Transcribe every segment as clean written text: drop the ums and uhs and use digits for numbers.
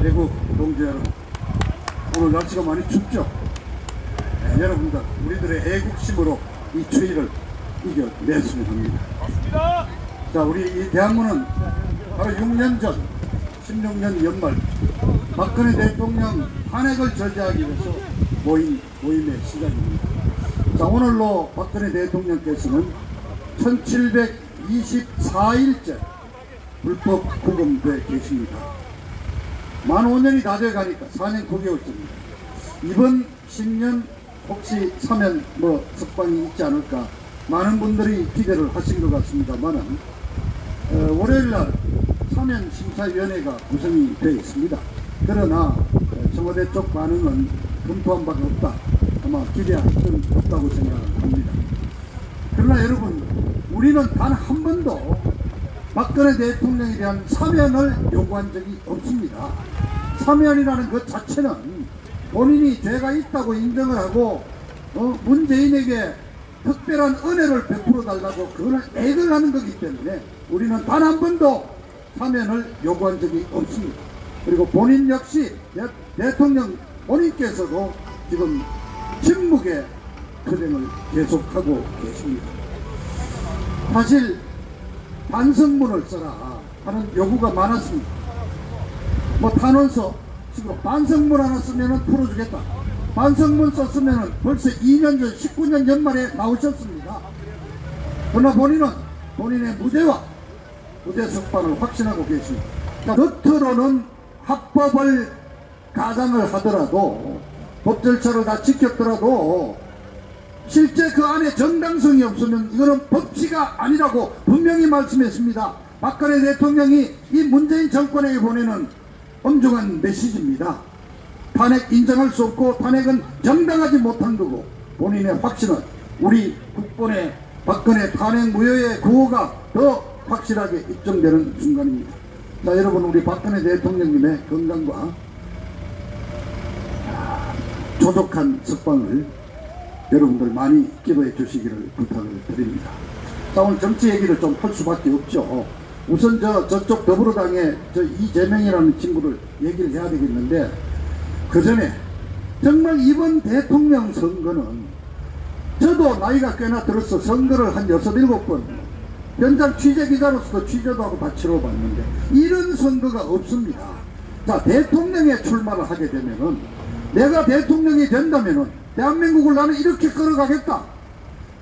대구 동지 여러분, 오늘 날씨가 많이 춥죠? 네, 여러분들 우리들의 애국심으로 이 추위를 이겨냈으면 합니다. 맞습니다. 자, 우리 이 대한민국은 바로 6년 전 16년 연말 박근혜 대통령 탄핵을 저지하기 위해서 모임의 시작입니다. 자, 오늘로 박근혜 대통령께서는 1724일째 불법 구금돼 계십니다. 만 5년이 다 돼가니까 4년 9개월째입니다. 이번 10년 혹시 사면 석방이 있지 않을까 많은 분들이 기대를 하신 것 같습니다만은 월요일날 사면심사위원회가 구성이 되어 있습니다. 그러나 청와대 쪽 반응은 검토한 바가 없다. 아마 기대할 건 없다고 생각합니다. 그러나 여러분, 우리는 단 한 번도 박근혜 대통령에 대한 사면을 요구한 적이 없습니다. 사면이라는 것 자체는 본인이 죄가 있다고 인정을 하고 문재인에게 특별한 은혜를 베풀어 달라고 그걸 애를 하는 거기 때문에 우리는 단 한 번도 사면을 요구한 적이 없습니다. 그리고 본인 역시 대통령 본인께서도 지금 침묵의 투쟁을 계속하고 계십니다. 사실 반성문을 써라 하는 요구가 많았습니다. 탄원서 식으로 반성문 하나 쓰면 풀어주겠다. 반성문 썼으면 벌써 2년 전 19년 연말에 나오셨습니다. 그러나 본인은 본인의 무죄 석방을 확신하고 계십니다. 겉으로는 합법을 가장을 하더라도 법 절차를 다 지켰더라도 실제 그 안에 정당성이 없으면 이거는 법치가 아니라고 분명히 말씀했습니다. 박근혜 대통령이 이 문재인 정권에게 보내는 엄중한 메시지입니다. 탄핵 인정할 수 없고 탄핵은 정당하지 못한 거고 본인의 확신은 우리 국본의 박근혜 탄핵 무효의 구호가 더 확실하게 입증되는 순간입니다. 자, 여러분, 우리 박근혜 대통령님의 건강과 조속한 석방을 여러분들 많이 기도해 주시기를 부탁을 드립니다. 자, 오늘 정치 얘기를 좀 할 수밖에 없죠. 우선 저쪽 더불어당의 이재명이라는 친구를 얘기를 해야 되겠는데, 그 전에 정말 이번 대통령 선거는 저도 나이가 꽤나 들어서 선거를 한 6, 7번 현장 취재기자로서도 취재도 하고 다 치러봤는데 이런 선거가 없습니다. 자, 대통령에 출마를 하게 되면은 내가 대통령이 된다면은 대한민국을 나는 이렇게 끌어가겠다.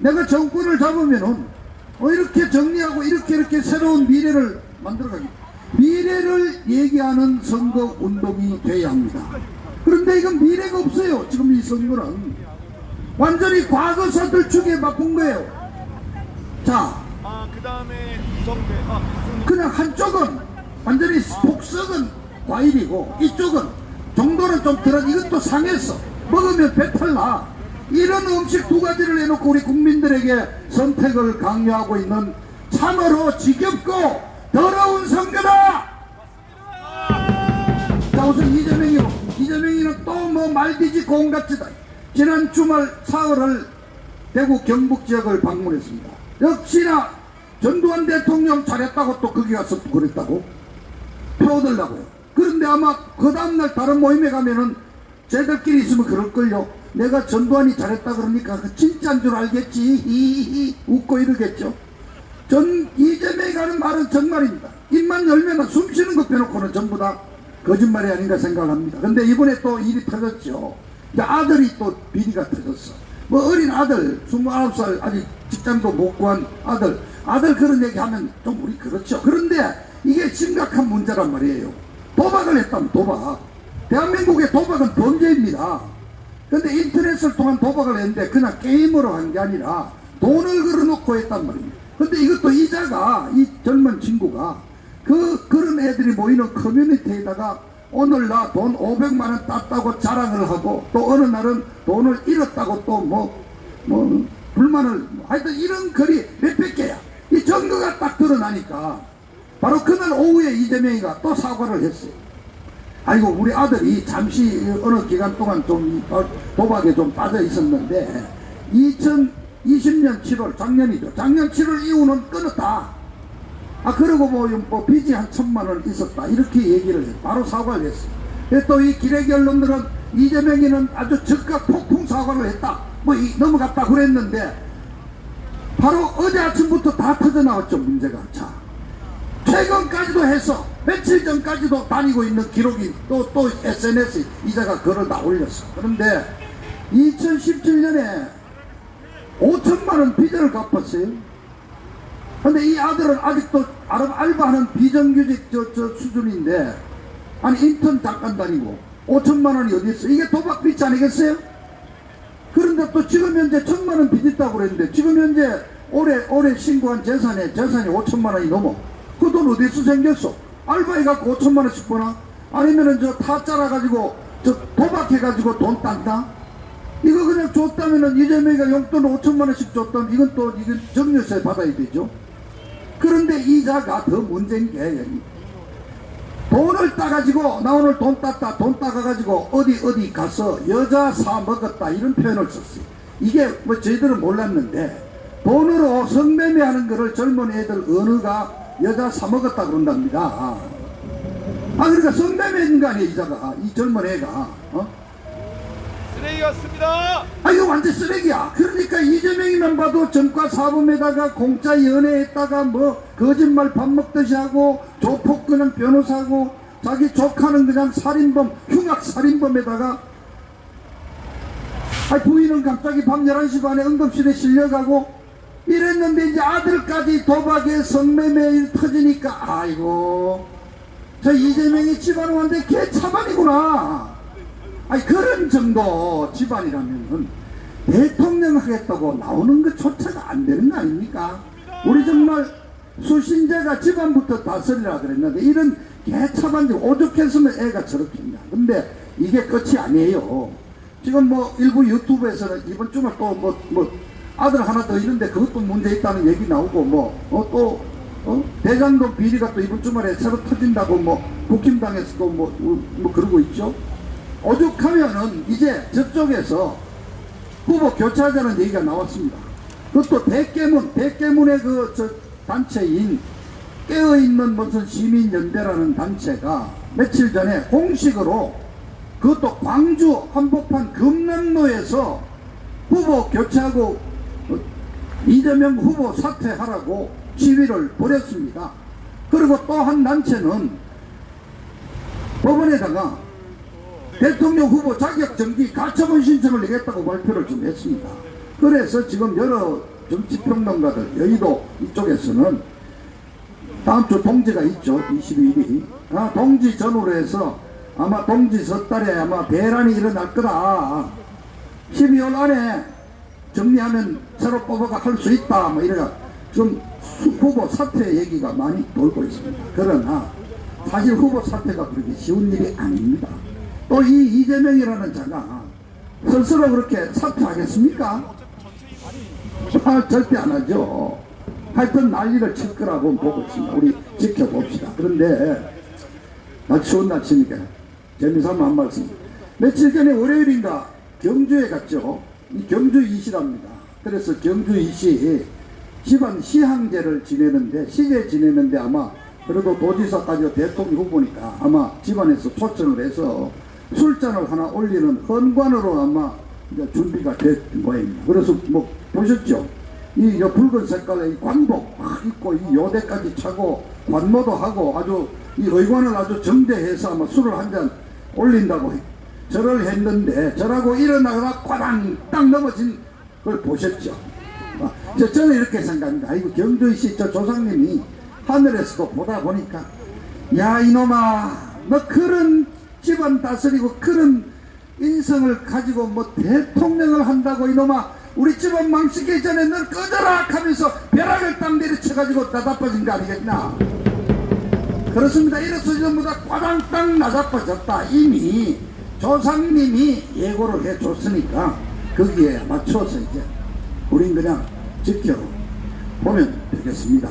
내가 정권을 잡으면은 이렇게 정리하고 이렇게 새로운 미래를 만들어가겠다. 미래를 얘기하는 선거 운동이 돼야 합니다. 그런데 이건 미래가 없어요. 지금 이 선거는 완전히 과거사들 축에 바꾼 거예요. 자, 그 다음에 이성대. 그냥 한쪽은 완전히 폭석은 과일이고 이쪽은 정도는 좀 덜한 이것도 상했어. 먹으면 배탈 나. 이런 음식 두 가지를 해놓고 우리 국민들에게 선택을 강요하고 있는 참으로 지겹고 더러운 선거다. 자, 우선 이재명이는 또 말디지 공같이다. 지난 주말 사흘을 대구 경북 지역을 방문했습니다. 역시나 전두환 대통령 잘했다고 또 거기 가서 또 그랬다고 표 얻으려고요. 그런데 아마 그 다음날 다른 모임에 가면은 쟤들끼리 있으면 그럴걸요. 내가 전두환이 잘했다 그러니까 그 진짜인 줄 알겠지. 웃고 이러겠죠. 이재명이 하는 말은 정말입니다. 입만 열면 숨 쉬는 것 빼놓고는 전부 다 거짓말이 아닌가 생각합니다. 근데 이번에 또 일이 터졌죠. 아들이 또 비리가 터졌어. 어린 아들 29살 아직 직장도 못 구한 아들 그런 얘기 하면 좀 우리 그렇죠. 그런데 이게 심각한 문제란 말이에요. 도박을 했다면 도박. 대한민국의 도박은 범죄입니다. 근데 인터넷을 통한 도박을 했는데 그냥 게임으로 한 게 아니라 돈을 걸어놓고 했단 말입니다. 근데 이것도 이자가 이 젊은 친구가 그런 애들이 모이는 커뮤니티에다가 오늘 나 돈 500만원 땄다고 자랑을 하고 또 어느 날은 돈을 잃었다고 또 불만을 하여튼 이런 글이 몇백 개야. 이 증거가 딱 드러나니까 바로 그날 오후에 이재명이가 또 사과를 했어요. 아이고, 우리 아들이 잠시 어느 기간 동안 좀 도박에 좀 빠져 있었는데 2020년 7월 작년이죠. 작년 7월 이후는 끊었다. 그리고 뭐 빚이 한 1,000만 원 있었다 이렇게 얘기를 해. 바로 사과를 했어요. 또 이 기레기 언론들은 이재명이는 아주 즉각 폭풍 사과를 했다 넘어갔다 그랬는데 바로 어제 아침부터 다 터져나왔죠. 문제가. 자, 최근까지도 해서 며칠 전까지도 다니고 있는 기록이 또 SNS에 이자가 글을 다 올렸어. 그런데 2017년에 5천만 원 빚을 갚았어요. 근데 이 아들은 아직도 알바하는 비정규직 수준인데, 아니 인턴 잠깐 다니고 5천만 원이 어디 있어? 이게 도박 빚 아니겠어요? 그런데 또 지금 현재 1,000만 원 빚 있다고 그랬는데, 지금 현재 올해 신고한 재산이 5천만 원이 넘어. 그 돈 어디서 생겼어? 알바해갖고 5천만 원씩 버나? 아니면은 타짜라 가지고 도박해가지고 돈 딴다? 이거 그냥 줬다면은 이재명이가 용돈을 5천만 원씩 줬다면 이건 정류세 받아야 되죠. 그런데 이자가 더 문제인 게, 돈을 따가지고 나 오늘 돈 땄다, 돈 따가가지고 어디 가서 여자 사 먹었다 이런 표현을 썼어요. 이게 저희들은 몰랐는데 돈으로 성매매하는 거를 젊은 애들 어느가 여자 사 먹었다 그런답니다. 그러니까 성매매인 거 아니에요 이자가. 이 젊은 애가 쓰레기 같습니다. 이거 완전 쓰레기야. 그러니까 이재명이만 봐도 전과 사범에다가 공짜 연애했다가 거짓말 밥 먹듯이 하고 조폭 그냥 변호사고 자기 조카는 그냥 살인범 흉악 살인범에다가 부인은 갑자기 밤 11시 반에 응급실에 실려가고 이랬는데 이제 아들까지 도박에 성매매 일 터지니까 아이고 저 이재명이 집안 완전 개차반이구나. 그런 정도 집안이라면 대통령 하겠다고 나오는 것조차가 안 되는 거 아닙니까? 우리 정말 수신제가 집안부터 다스리라 그랬는데 이런 개차반지 오죽했으면 애가 저렇겠냐. 근데 이게 끝이 아니에요. 지금 일부 유튜브에서는 이번 주말 또 아들 하나 더 있는데 그것도 문제 있다는 얘기 나오고 대장동 비리가 또 이번 주말에 새로 터진다고 국힘당에서도 그러고 있죠. 오죽하면은 이제 저쪽에서 후보 교체하자는 얘기가 나왔습니다. 그것도 대깨문의 단체인 깨어있는 무슨 시민연대라는 단체가 며칠 전에 공식으로 그것도 광주 한복판 금남로에서 후보 교체하고 이재명 후보 사퇴하라고 시위를 벌였습니다. 그리고 또 한 단체는 법원에다가 대통령 후보 자격정지 가처분 신청을 내겠다고 발표를 좀 했습니다. 그래서 지금 여러 정치평론가들 여의도 이쪽에서는 다음 주 동지가 있죠. 22일이 동지 전후로 해서 아마 동지 섣달에 아마 대란이 일어날 거다. 12월 안에 정리하면 새로 뽑아가 할 수 있다 이래가 좀 후보 사퇴 얘기가 많이 돌고 있습니다. 그러나 사실 후보 사퇴가 그렇게 쉬운 일이 아닙니다. 또 이 이재명이라는 자가 스스로 그렇게 사퇴하겠습니까? 절대 안 하죠. 하여튼 난리를 칠 거라고 보고 있습니다. 우리 지켜봅시다. 그런데 추운 날씨니까 재미삼아 한 말씀. 며칠 전에 월요일인가 경주에 갔죠. 이 경주 이시랍니다. 그래서 경주 이시 집안 시항제를 지내는데 아마 그래도 도지사까지 대통령 후보니까 아마 집안에서 초청을 해서 술잔을 하나 올리는 헌관으로 아마 이제 준비가 된 모양입니다. 그래서 보셨죠? 이 붉은 색깔의 이 관복 막 입고 이 요대까지 차고 관모도 하고 아주 이 의관을 아주 정대해서 아마 술을 한 잔 올린다고 절을 했는데 절하고 일어나다가 꽈당 딱 넘어진 걸 보셨죠? 저는 이렇게 생각합니다. 경주시 저 조상님이 하늘에서도 보다 보니까 야 이놈아 너 그런 집안 다스리고 그런 인성을 가지고 대통령을 한다고 이놈아 우리 집안 망치기 전에 널 꺼져라 하면서 벼락을 딱 내려쳐가지고 나다빠진 거 아니겠나. 그렇습니다. 이래서 전부 다 꽈당땅 나자빠졌다. 이미 조상님이 예고를 해줬으니까 거기에 맞춰서 이제 우린 그냥 지켜보면 되겠습니다.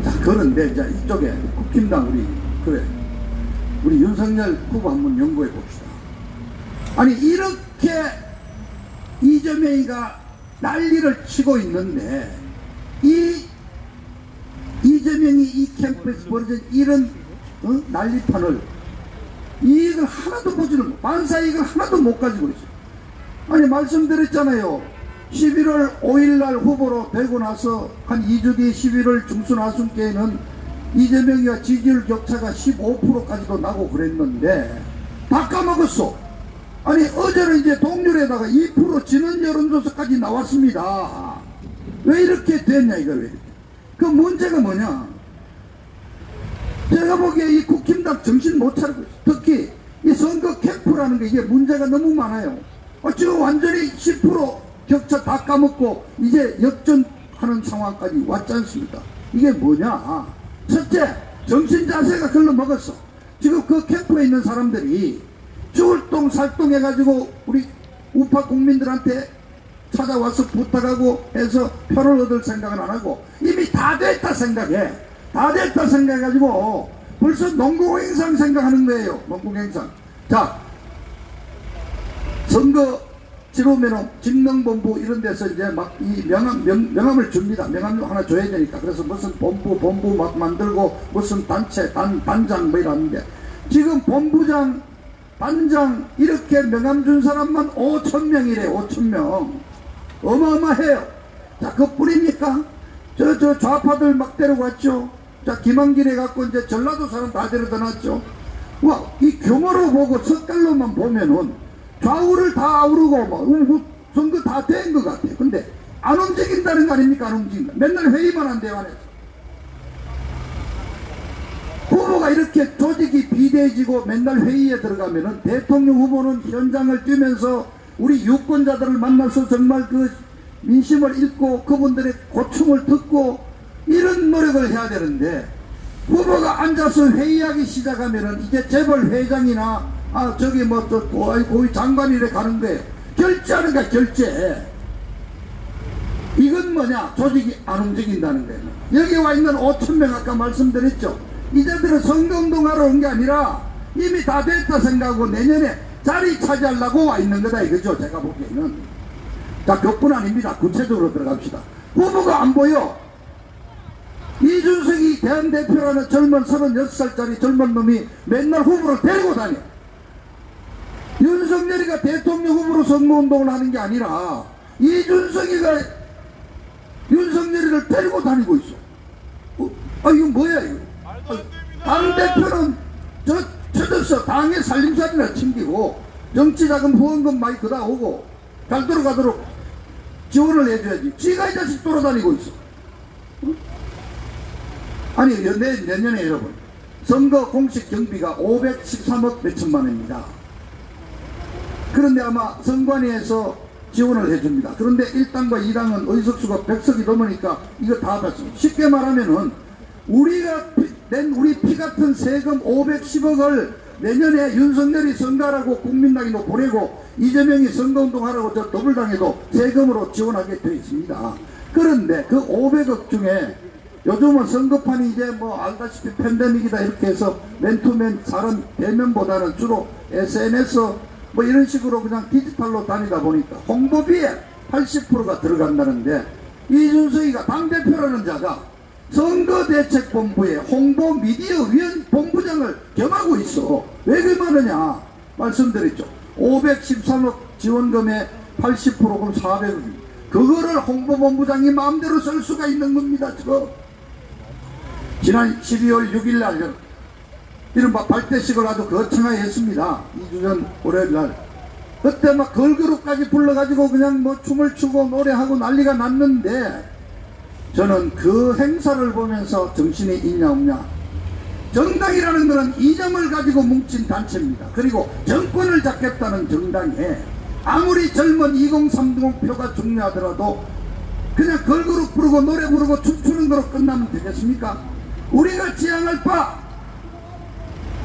자, 그런데 이제 이쪽에 국힘당 우리 윤석열 후보 한번 연구해 봅시다. 아니 이렇게 이재명이가 난리를 치고 있는데 이 이재명이 이 캠프에서 벌어진 이런 난리판을 이익을 하나도 보지는 못, 반사 이익을 하나도 못 가지고 있어요. 아니 말씀드렸잖아요. 11월 5일날 후보로 되고 나서 한 2주 뒤 11월 중순 하순께에는 이재명이와 지지율 격차가 15%까지도 나고 그랬는데 다 까먹었어. 아니 어제는 이제 동률에다가 2% 지는 여론조사까지 나왔습니다. 왜 이렇게 됐냐 이거 왜 이렇게. 그 문제가 뭐냐. 제가 보기에 이 국힘당 정신 못 차리고 있어. 특히 이 선거 캠프라는 게 이게 문제가 너무 많아요. 지금 완전히 10% 격차 다 까먹고 이제 역전하는 상황까지 왔지 않습니까? 이게 뭐냐. 첫째, 정신 자세가 글러 먹었어. 지금 그 캠프에 있는 사람들이 죽을똥 살똥해가지고 우리 우파 국민들한테 찾아와서 부탁하고 해서 표를 얻을 생각은 안 하고 이미 다 됐다 생각해. 다 됐다 생각해가지고 벌써 농공행상 생각하는 거예요. 농공행상. 자, 선거 치르면은 직능본부 이런 데서 이제 막 이 명함을 줍니다. 명함 하나 줘야 되니까. 그래서 무슨 본부 막 만들고 무슨 단체, 단장 뭐 이러는데 지금 본부장, 단장 이렇게 명함 준 사람만 5,000명이래. 5,000명. 어마어마해요. 자, 그뿐입니까? 저 좌파들 막 데려갔죠. 자, 김한길에 갖고 이제 전라도 사람 다 데려다 놨죠. 와, 이 규모로 보고 색깔로만 보면은 좌우를 다 아우르고 뭐 선거 다 된 것 같아요. 근데 안 움직인다는 거 아닙니까? 안 움직인다. 맨날 회의만 한대요 안에서. 후보가 이렇게 조직이 비대해지고 맨날 회의에 들어가면은 대통령 후보는 현장을 뛰면서 우리 유권자들을 만나서 정말 그 민심을 읽고 그분들의 고충을 듣고 이런 노력을 해야 되는데 후보가 앉아서 회의하기 시작하면은 이제 재벌 회장이나 저기 뭐 저 고위 장관이래 가는 거예요. 결제하는 거야 결제. 이건 뭐냐? 조직이 안 움직인다는 거예요. 여기 와 있는 5,000명 아까 말씀드렸죠. 이제들은 선거운동하러 온 게 아니라 이미 다 됐다 생각하고 내년에 자리 차지하려고 와 있는 거다 이거죠. 제가 보기에는. 자, 그뿐 아닙니다. 구체적으로 들어갑시다. 후보가 안 보여. 이준석이 대한대표라는 젊은 36살짜리 젊은 놈이 맨날 후보를 데리고 다녀. 윤석열이가 대통령 후보로 선거운동을 하는 게 아니라 이준석이가 윤석열이를 데리고 다니고 있어. 이거 뭐야 이거. 당대표는 쳐졌어. 당의 살림살이나 챙기고 정치자금 후원금 많이 그다 오고 잘 돌아가도록 지원을 해줘야지. 지가 이 자식 돌아다니고 있어. 아니 내년에 여러분 선거 공식 경비가 513억 몇천만 원입니다. 그런데 아마 선관위에서 지원을 해줍니다. 그런데 1당과 2당은 의석수가 100석이 넘으니까 이거 다 받습니다. 쉽게 말하면은 우리가 낸 우리 피 같은 세금 510억을 내년에 윤석열이 선거하라고 국민당이 보내고 이재명이 선거운동하라고 저 더블당에도 세금으로 지원하게 되어 있습니다. 그런데 그 500억 중에 요즘은 선거판이 이제 뭐 알다시피 팬데믹이다 이렇게 해서 맨투맨 사람 대면보다는 주로 SNS 뭐 이런 식으로 그냥 디지털로 다니다 보니까 홍보비에 80%가 들어간다는데 이준석이가 당대표라는 자가 선거대책본부의 홍보미디어위원 본부장을 겸하고 있어. 왜 그러느냐 말씀드렸죠. 513억 지원금의 80% 그럼 400억입니다. 그거를 홍보본부장이 마음대로 쓸 수가 있는 겁니다. 지금 지난 12월 6일 날 이른바 발대식을 아주 거창하게 했습니다. 2주 전 월요일날 그때 막 걸그룹까지 불러가지고 그냥 뭐 춤을 추고 노래하고 난리가 났는데 저는 그 행사를 보면서 정신이 있냐 없냐. 정당이라는 것은 이념을 가지고 뭉친 단체입니다. 그리고 정권을 잡겠다는 정당에 아무리 젊은 2030 표가 중요하더라도 그냥 걸그룹 부르고 노래 부르고 춤추는 거로 끝나면 되겠습니까? 우리가 지향할 바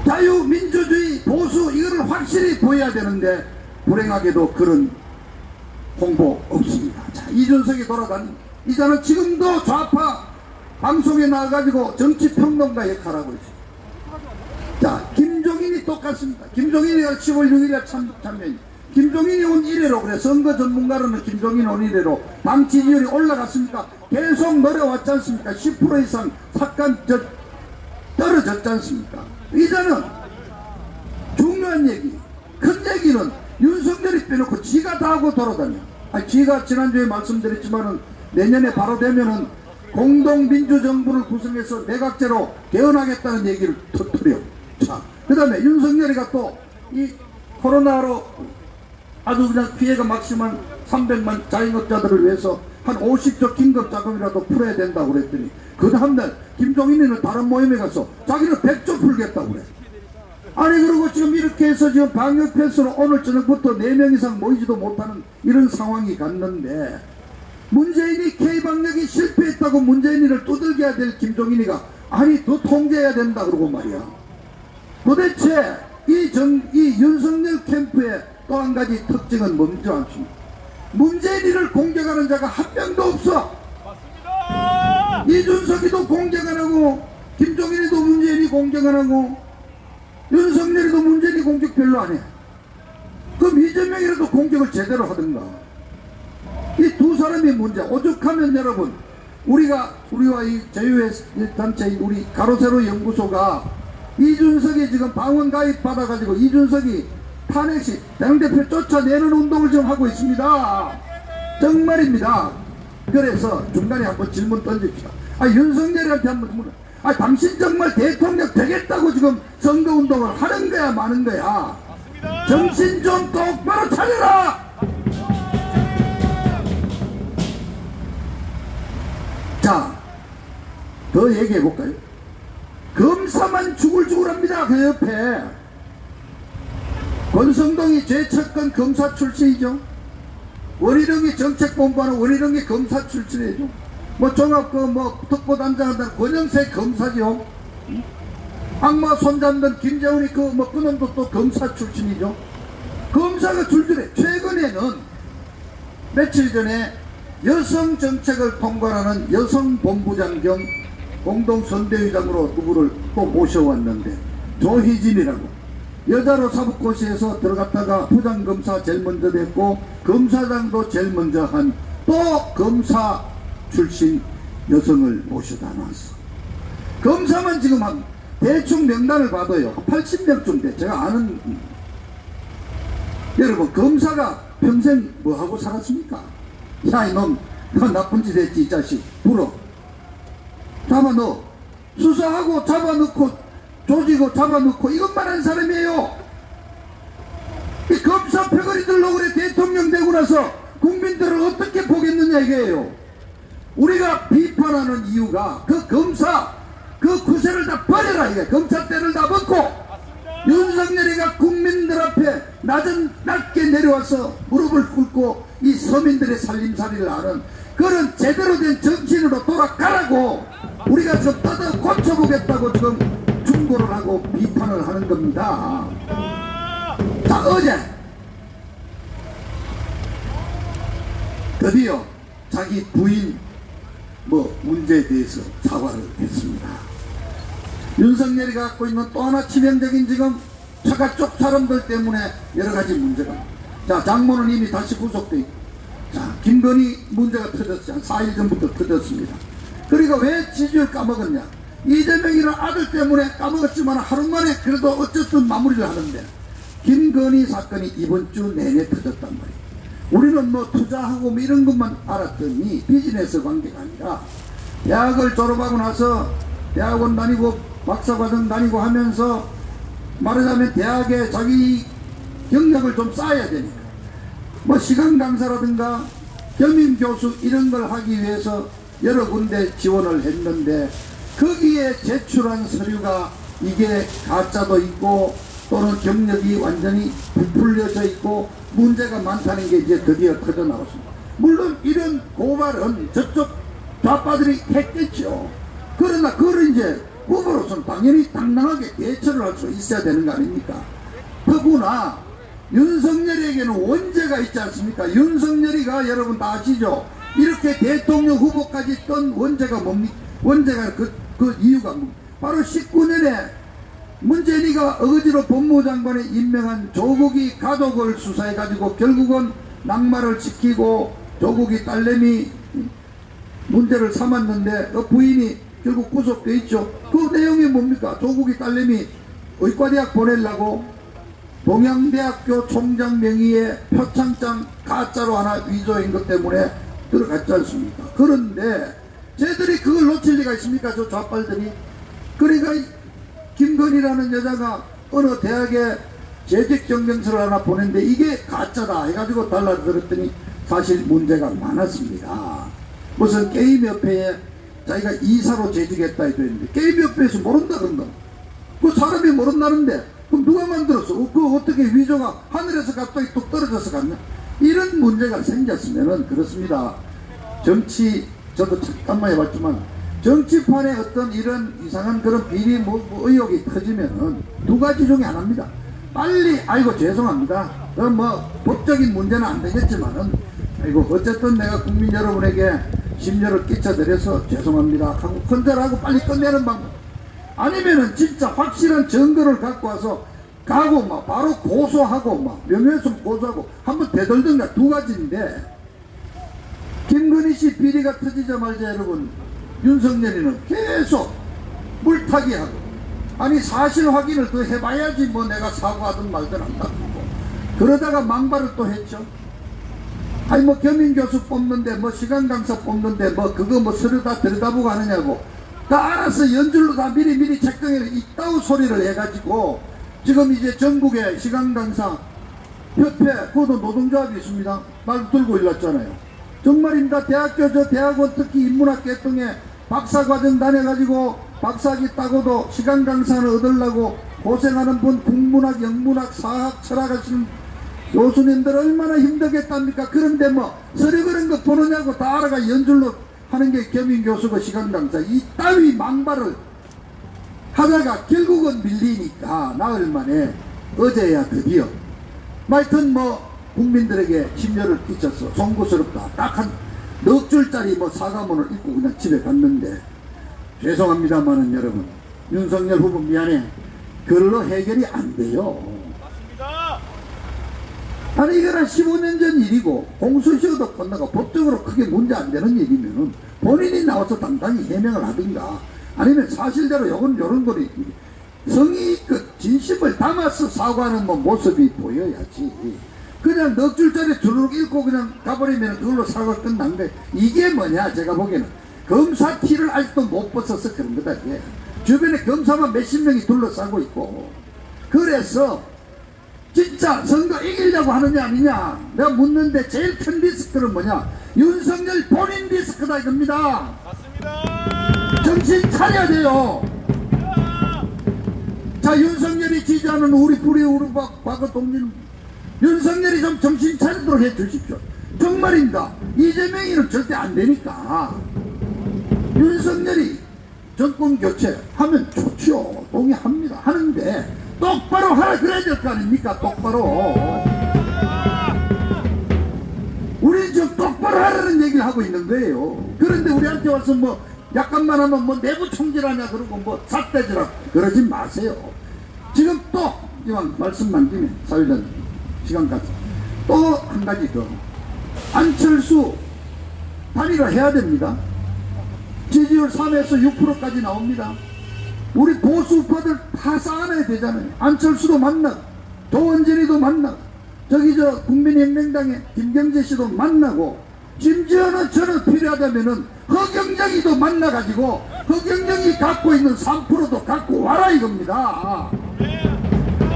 자유, 민주주의, 보수 이거를 확실히 보여야 되는데 불행하게도 그런 홍보 없습니다. 자, 이준석이 돌아다니 이자는 지금도 좌파 방송에 나와가지고 정치평론가 역할하고 있어요. 자, 김종인이 똑같습니다. 김종인이 10월 6일에 참여인 김종인이 온 이래로 그래. 선거 전문가로는 김종인이 온 이래로 당 지지율이 올라갔습니까? 계속 내려왔지 않습니까? 10% 이상 떨어졌지 않습니까? 이제는 중요한 얘기, 큰 얘기는 윤석열이 빼놓고 지가 다 하고 돌아다녀. 지가 지난주에 말씀드렸지만은 내년에 바로 되면은 공동민주정부를 구성해서 내각제로 개헌하겠다는 얘기를 터뜨려. 자, 그 다음에 윤석열이가 또 이 코로나로 아주 그냥 피해가 막심한 300만 자영업자들을 위해서 한 50조 긴급자금이라도 풀어야 된다고 그랬더니 그 다음날 김종인이는 다른 모임에 가서 자기는 100조 풀겠다고 그래. 아니 그리고 지금 이렇게 해서 지금 방역 패스로 오늘 저녁부터 4명 이상 모이지도 못하는 이런 상황이 갔는데 문재인이 K방역이 실패했다고 문재인이를 두들겨야 될 김종인이가 아니 더 통제해야 된다 그러고 말이야. 도대체 이 윤석열 캠프의 또 한 가지 특징은 뭔지 아십니까? 문재인이를 공격하는 자가 한 명도 없어. 맞습니다. 이준석이도 공격 안 하고 김종인이도 문재인이 공격 안 하고 윤석열이도 문재인이 공격 별로 안 해. 그럼 이재명이라도 공격을 제대로 하든가. 이 두 사람이 문제. 오죽하면 여러분 우리와 이 자유단체인 우리 가로세로 연구소가 이준석이 지금 방언 가입 받아가지고 이준석이 탄핵시 당대표 쫓아내는 운동을 지금 하고 있습니다. 정말입니다. 그래서 중간에 한번 질문 던집시다. 윤석열이한테 한번 물어. 당신 정말 대통령 되겠다고 지금 선거운동을 하는 거야 마는 거야? 맞습니다. 정신 좀 똑바로 차려라. 자, 더 얘기해 볼까요? 검사만 죽을죽을합니다. 그 옆에 권성동이 제척건 검사 출신이죠. 원희룡이 정책본부하는 원희룡이 검사 출신이죠. 종합 특보단장한다는 권영세 검사죠. 악마 손잡는 김재훈이 그놈도 또 검사 출신이죠. 검사가 줄줄해. 최근에는 며칠 전에 여성 정책을 통과하는 여성 본부장 겸 공동선대위장으로 누구를 또 모셔왔는데 조희진이라고 여자로 사법고시에서 들어갔다가 부장검사 제일 먼저 됐고 검사장도 제일 먼저 한 또 검사 출신 여성을 모셔다 놨어. 검사만 지금 한 대충 명단을 봐도요 80명쯤 돼. 제가 아는. 여러분 검사가 평생 뭐하고 살았습니까? 야 이놈 너 나쁜 짓 했지 이 자식 불어 잡아넣어. 수사하고 잡아넣고 조지고 잡아넣고 이것만 한 사람이에요. 이 검사 패거리들로 그래 대통령 되고 나서 국민들을 어떻게 보겠느냐 이게요. 우리가 비판하는 이유가 그 검사 그 구세를 다 버려라. 이게 검사 때를 다 벗고 윤석열이가 국민들 앞에 낮게 내려와서 무릎을 꿇고 이 서민들의 살림살이를 아는 그런 제대로 된 정신으로 돌아가라고 우리가 지금 뜯어 고쳐보겠다고 지금 충고를 하고 비판을 하는 겁니다. 자, 어제 드디어 자기 부인 문제에 대해서 사과를 했습니다. 윤석열이 갖고 있는 또 하나 치명적인 지금 차가 쪽 사람들 때문에 여러 가지 문제가. 자, 장모는 이미 다시 구속돼 있고, 자, 김건희 문제가 터졌어요. 한 4일 전부터 터졌습니다. 그러니까 왜 지지율 까먹었냐? 이재명이라는 아들 때문에 까먹었지만 하루 만에 그래도 어쨌든 마무리를 하는데 김건희 사건이 이번 주 내내 터졌단 말이에요. 우리는 투자하고 이런 것만 알았더니 비즈니스 관계가 아니라 대학을 졸업하고 나서 대학원 다니고 박사과정 다니고 하면서 말하자면 대학에 자기 경력을 좀 쌓아야 되니까 시간 강사라든가 겸임교수 이런 걸 하기 위해서 여러 군데 지원을 했는데 거기에 제출한 서류가 이게 가짜도 있고 또는 경력이 완전히 부풀려져 있고 문제가 많다는 게 이제 드디어 터져 나왔습니다. 물론 이런 고발은 저쪽 좌파들이 했겠죠. 그러나 그걸 이제 후보로서는 당연히 당당하게 대처를 할 수 있어야 되는 거 아닙니까? 더구나 윤석열에게는 원죄가 있지 않습니까? 윤석열이가 여러분 다 아시죠? 이렇게 대통령 후보까지 떤 원죄가 뭡니까? 원죄가 그 이유가 뭡니까? 바로 19년에 문재인이가 어거지로 법무장관에 임명한 조국이 가족을 수사해가지고 결국은 낙마를 시키고 조국이 딸내미 문제를 삼았는데 그 부인이 결국 구속돼 있죠. 그 내용이 뭡니까? 조국이 딸내미 의과대학 보내려고 동양대학교 총장 명의의 표창장 가짜로 하나 위조한 것 때문에 들어갔지 않습니까? 그런데 쟤들이 그걸 놓칠 리가 있습니까? 저 좌빨들이. 그러니까 김건희라는 여자가 어느 대학에 재직증명서를 하나 보냈는데 이게 가짜다 해가지고 달라들었더니 사실 문제가 많았습니다. 무슨 게임협회에 자기가 이사로 재직했다 해도 했는데 게임협회에서 모른다 그런다. 그 사람이 모른다는데 그럼 누가 만들었어? 그 어떻게 위조가 하늘에서 갑자기 뚝 떨어져서 갔냐? 이런 문제가 생겼으면은 그렇습니다. 정치 저도 잠깐만 해봤지만 정치판에 어떤 이런 이상한 그런 비리 의혹이 터지면은 두 가지 중에 하나입니다. 빨리 아이고 죄송합니다. 그럼 뭐 법적인 문제는 안 되겠지만은 아이고 어쨌든 내가 국민 여러분에게 심려를 끼쳐드려서 죄송합니다 하고 컨절하고 빨리 끝내는 방법. 아니면은 진짜 확실한 증거를 갖고 와서 가고 막 바로 고소하고 막 명예훼손 고소하고 한번 되돌든가 두 가지인데 김건희 씨 비리가 터지자마자 여러분 윤석열이는 계속 물타기 하고 아니 사실 확인을 더 해봐야지 뭐 내가 사과하든 말든 한다고 그러다가 망발을 또 했죠. 아니 뭐 겸임교수 뽑는데 뭐 시간 강사 뽑는데 뭐 그거 뭐 서류 다 들여다보고 하느냐고 다 알아서 연줄로 다 미리 책정해 있다고 소리를 해가지고 지금 이제 전국에 시간 강사 협회 그것도 노동조합이 있습니다. 말 들고 일났잖아요. 정말입니다. 대학교 저 대학원 특히 인문학 계통에 박사과정 다녀가지고 박사학위 따고도 시간 강사를 얻으려고 고생하는 분 국문학, 영문학, 사학, 철학 하시는 교수님들 얼마나 힘들겠답니까? 그런데 뭐 서류 그런 거 보느냐고 다 알아가 연줄로 하는 게 겸임교수고 시간 강사 이 따위 망발을 하다가 결국은 밀리니까 나흘 만에 어제야 드디어 하여튼 뭐 국민들에게 심려를 끼쳐서 송구스럽다 딱 한 넉 줄짜리 뭐 사과문을 읽고 그냥 집에 갔는데 죄송합니다만은 여러분 윤석열 후보 미안해 그걸로 해결이 안 돼요. 맞습니다. 아니 이건 한 15년 전 일이고 공소시효도 끝나고 법적으로 크게 문제 안 되는 일이면은 본인이 나와서 당당히 해명을 하든가 아니면 사실대로 요런 거리 성의 있고 진심을 담아서 사과하는 뭐 모습이 보여야지 그냥 넉 줄짜리 주르륵 읽고 그냥 가버리면 그걸로 사과 끝난 거예요. 이게 뭐냐 제가 보기에는 검사 티를 아직도 못 벗어서 그런 거다 이게. 주변에 검사만 몇십 명이 둘러싸고 있고 그래서 진짜 선거 이기려고 하느냐 아니냐 내가 묻는데 제일 큰 리스크는 뭐냐 윤석열 본인 리스크다 이겁니다. 맞습니다. 정신 차려야 돼요. 자 윤석열이 지지하는 우리 과거 동진 윤석열이 좀 정신 차리도록 해 주십시오. 정말입니다. 이재명이는 절대 안 되니까 윤석열이 정권 교체 하면 좋죠. 동의합니다. 하는데 똑바로 하라 그래야 될 거 아닙니까? 똑바로. 우리 좀 똑바로 하라는 얘기를 하고 있는 거예요. 그런데 우리한테 와서 뭐 약간만 하면 뭐 내부 총질하냐 그러고 뭐 삿대질하고 그러지 마세요. 지금 또 이만 말씀만 김에 사회자님 시간까지 또 한 가지 더 안철수 단일화 해야 됩니다. 지지율 3에서 6%까지 나옵니다. 우리 보수파들 다 쌓아내야 되잖아요. 안철수도 만나고 조원진이도 만나고 저기 저 국민혁명당의 김경재 씨도 만나고 심지어는 저는 필요하다면은 허경정이도 만나가지고 허경정이 갖고 있는 3%도 갖고 와라 이겁니다.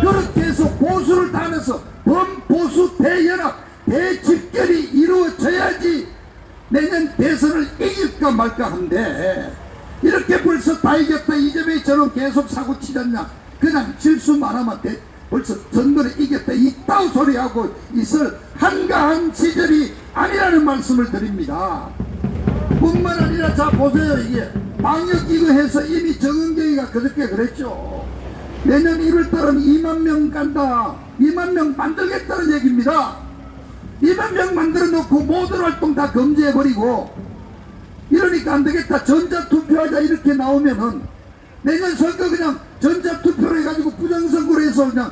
그렇게 해서 보수를 다해서 범보수 대연합 대집결이 이루어져야지 내년 대선을 이길까 말까 한데 이렇게 벌써 다 이겼다 이재명처럼 계속 사고 치잖냐 그냥 실수만 하면 벌써 선거를 이겼다 이따위 소리하고 있을 한가한 시절이 아니라는 말씀을 드립니다. 뿐만 아니라 자 보세요 이게 방역기구 해서 이미 정은경이가 그저께 그랬죠. 내년 1월달은 2만 명 간다. 2만 명 만들겠다는 얘기입니다. 2만 명 만들어 놓고 모든 활동 다 금지해버리고 이러니까 안 되겠다. 전자투표하자 이렇게 나오면은 내년 선거 그냥 전자투표를 해가지고 부정선거로 해서 그냥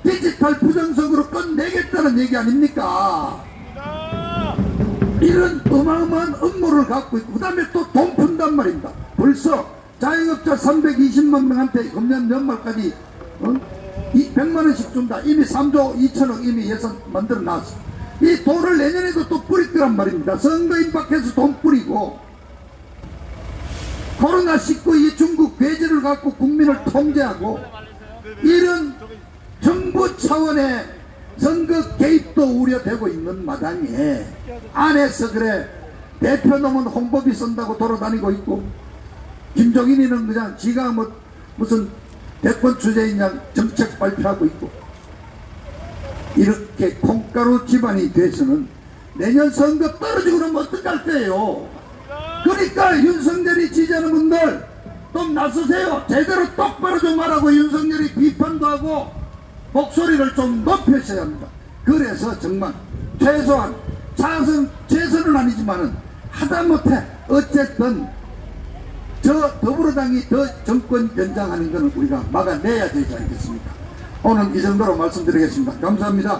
디지털 부정선거로 끝내겠다는 얘기 아닙니까? 이런 어마어마한 업무를 갖고 있고 그 다음에 또 돈 푼단 말입니다. 벌써 자영업자 320만 명한테 금년 연말까지 100만 원씩 준다. 이미 3조 2천억 이미 예산 만들어 놨어. 이 돈을 내년에도 또 뿌릴 거란 말입니다. 선거인 밖에서 돈 뿌리고 코로나19 이 중국 배제를 갖고 국민을 통제하고 이런 정부 차원의 선거 개입도 우려되고 있는 마당에 안에서 그래 대표놈은 홍보비 쓴다고 돌아다니고 있고 김종인이는 그냥 지가 뭐 무슨 대권 주제인 정책 발표하고 있고 이렇게 콩가루 집안이 돼서는 내년 선거 떨어지고 그러면 어떡할 거예요. 그러니까 윤석열이 지지하는 분들 좀 나서세요. 제대로 똑바로 좀 하라고 윤석열이 비판도 하고 목소리를 좀 높여셔야 합니다. 그래서 정말 최소한 최선은 아니지만은 하다못해 어쨌든 저 더불어당이 더 정권 연장하는 것은 우리가 막아내야 되지 않겠습니까? 오늘 이 정도로 말씀드리겠습니다. 감사합니다.